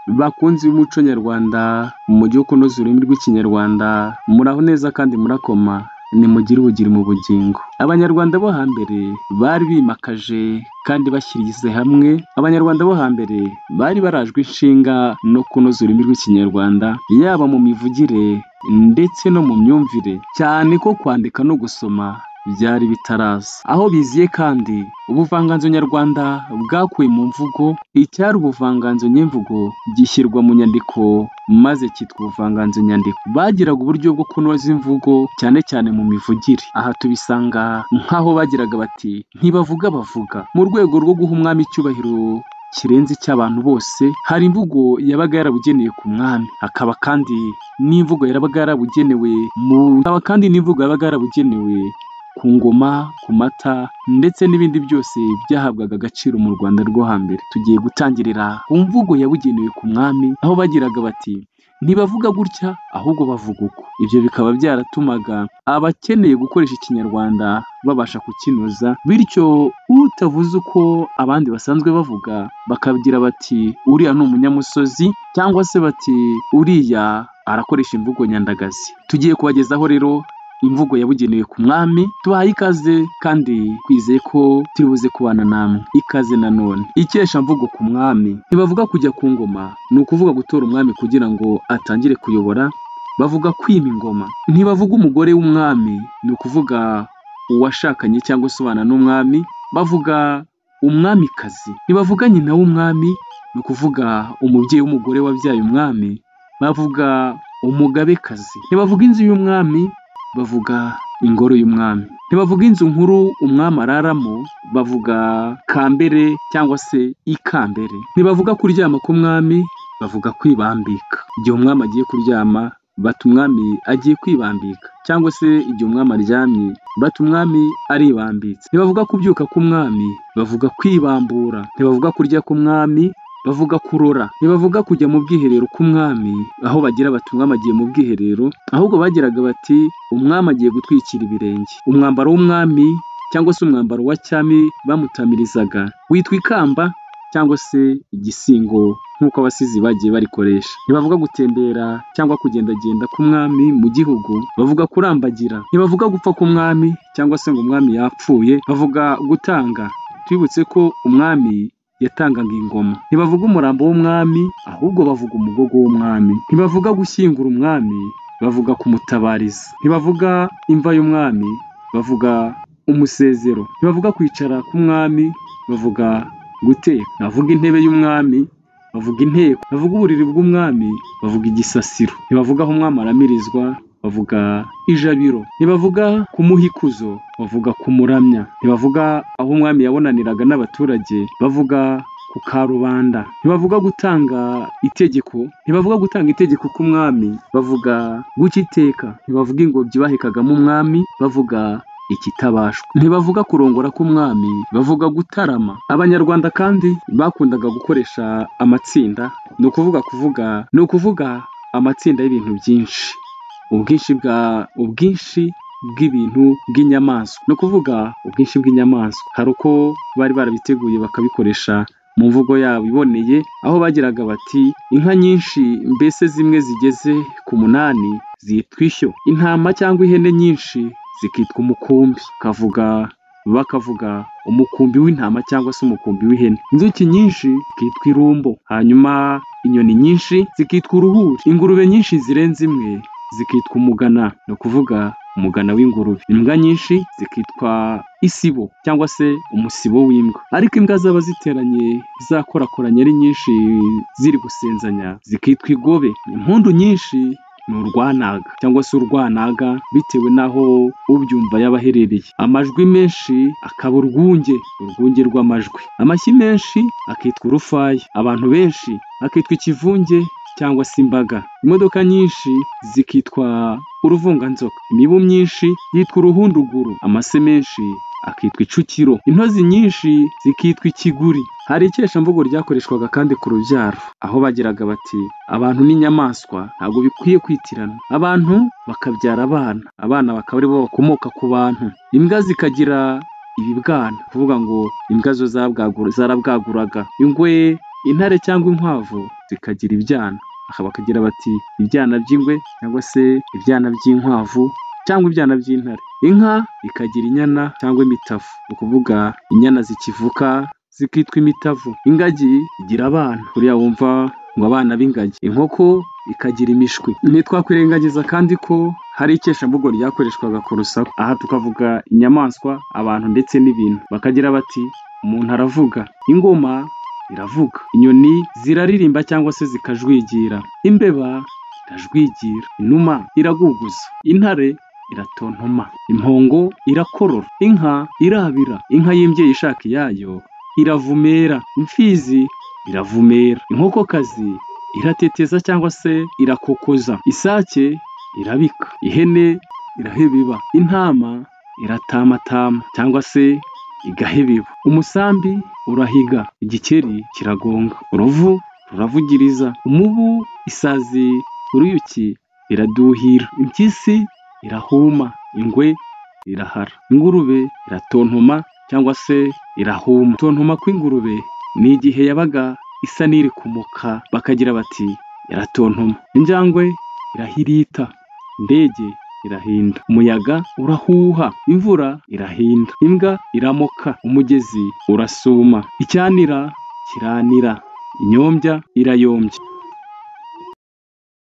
Bakunzi b'umuco nyarwanda mujye kunoza ururimi rw'ikinyarwanda, muraho neza kandi murakoma, nimugire ubugiri mu bugingo. Abanyarwanda bo hambere bari bimakaje kandi bashyirize hamwe. Abanyarwanda bo hambere bari barajwe inshinga no kunoza ururimi rw'ikinyarwanda, yaba mu mivugire ndetse no mu myumvire, cyane ko kwandika no gusoma byari bitaraza. Aho biziye kandi ubuvanganzo nyarwanda bwakuwe mu mvugo, icyari ubuvanganzo nyemvugo gishyirwa mu nyandiko maze cyitwa ubuvanganzo nyandiko. Bagiraga uburyo bwo kunoza imvugo cyane cyane mu mivugire. Aha tubisanga nk'aho bagiraga bati ntibavuga bavuga. Mu rwego rwo guha umwami icyubahiro kirenze icy'abantu bose, hari imvugo yabaga yarabugeneye ku mwami, hakaba kandi n'imvugo yabaga yarabugenewe ku ngoma, ku mata ndetse n'ibindi byose byahabwaga agaciro mu Rwanda rwo hambere. Tugiye gutangirira ku mvugo yabugenewe ku mwami, aho bagiraga bati ntibavuga gutya ahubwo bavuga uko. Ibyo bikaba byaratumaga abakeneye gukoresha ikinyarwanda babasha kukinoza, bityo utavuze uko abandi basanzwe bavuga bakagira bati uriya ni umunyamusozi, cyangwa se bati uriya arakoresha imvugo nyandagazi. Tugiye kubagezaho rero imvugo yabugenewe ku mwami. Tubahaye ikaze kandi twizeye ko turi buze kubana namwe. Ikaze nanone. Ikeshamvugo ku mwami. Ntibavuga kujya ku ngoma, ni ukuvuga gutora umwami kugira ngo atangire kuyobora. Bavuga kwima ingoma. Ntibavuga umugore w'umwami, ni ukuvuga uwashakanye cyangwa se ubana n'umwami. Bavuga umwamikazi. Ntibavuga nyina w'umwami, ni ukuvuga umubyeyi w'umugore wabyaye umwami. Bavuga umugabekazi. Ntibavuga inzu y'umwami, bavuga ingoro y'umwami. Ntibavuga inzu nkuru umwami araramo, bavuga kambere cyangwa se ikambere. Ntibavuga kuryama k'umwami, bavuga kwibambika. Igihe umwami agiye kuryama bata umwami agiye kwibambika, cyangwa se igihe umwami aryamye bata umwami aribambitse. Ntibavuga kubyuka k'umwami, bavuga kwibambura. Ntibavuga kurya k'umwami, bavuga kurora. Ntibavuga kujya mu bwiherero k'umwami, aho bagira bati umwami agiye mu bwiherero, ahubwo bagiraga bati umwami agiye gutwikira ibirenge. Umwambaro w'umwami cyangwa se umwambaro wa cyami bamutamirizaga witwa ikamba cyangwa se igisingo, nk'uko abasizi bagiye barikoresha. Ntibavuga gutembera cyangwa kugendagenda k'umwami mu gihugu, bavuga kurambagira. Ntibavuga gupfa k'umwami cyangwa se ngo umwami yapfuye, bavuga gutanga. Twibutse ko umwami yatangaga ingoma. Ntibavuga umurambo w'umwami, ahubwo bavuga umugogo w'umwami. Ntibavuga gushyingura umwami, bavuga kumutabariza. Ntibavuga imva y'umwami, bavuga umusezero. Ntibavuga kwicara k'umwami, bavuga guteka. Ntibavuga intebe y'umwami, bavuga inteko. Ntibavuga uburiri bw'umwami, bavuga igisasiro. Ntibavuga aho umwami aramirizwa, bavuga ijabiro. Ntibavuga kumuha ikuzo, bavuga kumuramya. Ntibavuga aho umwami yabonaniraga n'abaturage, bavuga ku karubanda. Ntibavuga gutanga itegeko. Ntibavuga gutanga itegeko k'umwami, bavuga guca iteka. Ntibavuga ingobyi bahekagamo umwami, bavuga ikitabashwa. Ntibavuga kurongora k'umwami, bavuga gutarama. Abanyarwanda kandi bakundaga gukoresha amatsinda, ni ukuvuga amatsinda y'ibintu byinshi. Ubwinshi bw'ibintu bw'inyamaswa, ni ukuvuga ubwinshi bw'inyamaswa. Hari uko bari barabiteguye bakabikoresha mu mvugo yabo iboneye, aho bagiraga bati inka nyinshi mbese zimwe zigeze ku 8 zitwa ishyo. Intama cyangwa ihene nyinshi zikitwa umukumbi. Bakavuga umukumbi w'intama cyangwa se umukumbi w'ihene. Inzuki nyinshi zikitwa irumbo. Hanyuma inyoni nyinshi zikitwa uruhuri. Ingurube nyinshi zirenze imwe zikitwa umugana, ni ukuvuga umugana w'ingurube. Imbwa nyinshi zikitwa isibo cyangwa se umusibo w'imbwa. Ariko imbwa zaba ziteranye zakorakoranye ari nyinshi ziri gusenzanya zikitwa igobe. Impundu nyinshi ni urwanaga cyangwa se urwanaga, bitewe n'aho ubyumva yaba aherereye. Amajwi menshi akaba urwunge rw'amajwi. Amashyi menshi akitwa urufaya. Abantu benshi akitwa ikivunge cyangwa se imbaga. Imodoka nyinshi zikitwa uruvunganzoka. Imibu myinshi yitwa uruhunduguru. Amase menshi akitwa icukiro. Intozi nyinshi zikitwa ikiguri. Hari ikeshamvugo ryakoreshwaga kandi ku rubyaro, aho bagiraga bati abantu n'inyamaswa ntabwo bikwiye kwitirana. Abantu bakabyara abana bakaba ari bo bakomoka ku bantu. Imbwa zikagira ibibwana, kuvuga ngo imbwa zo zarabwaguraga. Ingwe, intare cyangwa inkwavu zikagira ibyana, aha bakagira bati ibyana by'ingwe cyangwa se ibyana by'inkwavu cyangwa ibyana by'intare. Inka ikagira inyana cyangwa imitavu, ni ukuvuga inyana zikivuka zikitwa imitavu. Ingagi igira abana, kuriya wumva ngo abana b'ingagi. Inkoko ikagira imishwi. Ntitwakwirengagiza kandi ko hari ikeshamvugo ryakoreshwaga ku rusaku, aha tukavuga inyamaswa, abantu ndetse n'ibintu. Bakagira bati umuntu aravuga, ingoma iravuga, inyoni ziraririmba cyangwa se zikajwigira, imbeba irajwigira, inuma iraguguza, intare iratontoma, impongo irakorora, inka irabira, inka y'imbyeyi ishaka iyayo iravumera, imfizi iravumera, inkokokazi irateteza cyangwa se irakokoza, isake irabika, ihene irahebiba, intama iratamatama cyangwa se igahebiba, umusambi urahiga, igikeri kiragonga, uruvu ruravugiriza, umubu, isazi, uruyuki iraduhira, impyisi irahuma, ingwe irahara, ingurube iratontoma cyangwa se irahuma. Gutontoma kw'ingurube ni igihe yabaga isa n'iri kumuka, bakagira bati iratontoma. Injangwe irahirita, indege irahinda, umuyaga urahuha, imvura irahinda, imbwa iramoka, umugezi urasuma, icyanira kiranira, inyombya irayombya.